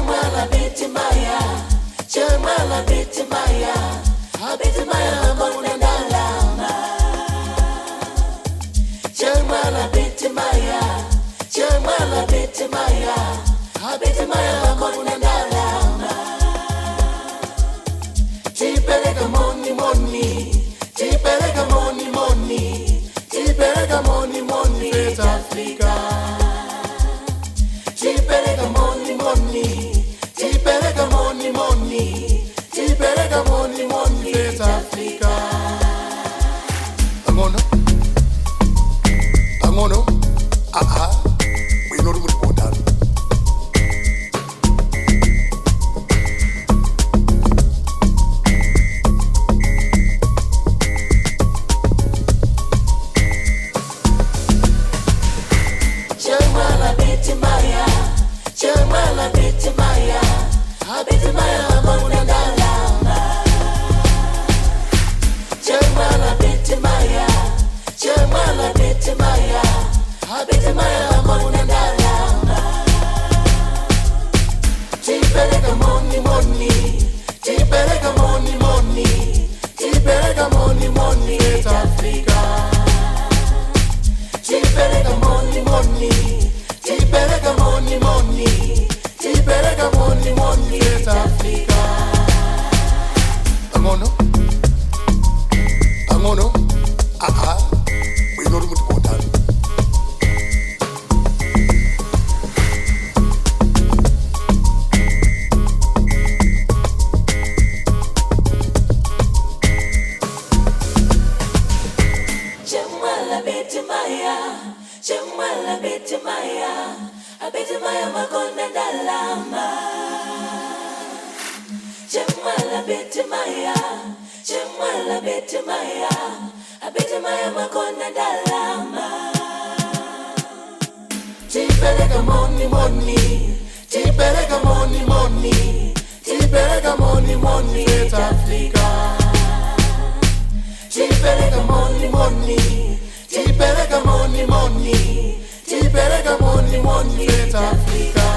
Chemala biti maya, chemala biti maya, abiti maya mona dalama. Chemala biti maya, chemala biti maya, abiti maya mona dalama. Tipeleka moni moni, tipeleka moni moni, tipeleka moni moni, South Africa. Tipeleka moni moni, tipeleka moni moni, tipeleka moni moni, South Africa. Angono, we know the report that. Chemala biti maya, chemala biti maya, abiti maya mona dalama. Chemala biti maya, chemala biti maya, abiti maya mona dalama. Tipeleka moni moni, tipeleka moni moni, tipeleka moni moni, South Africa. Tipeleka moni moni, tipeleka moni moni, tipeleka moni moni, South Africa. Angono, we know the report that. Chemala biti maya, chemala biti maya, abiti maya makona dalama. Chemala biti maya, chemala biti maya, abiti maya makona dalama. Tipeleka moni moni, tipeleka moni moni, tipeleka moni moni, South Africa. Tipeleka moni moni, tipeleka moni moni, tipeleka moni moni, South Africa.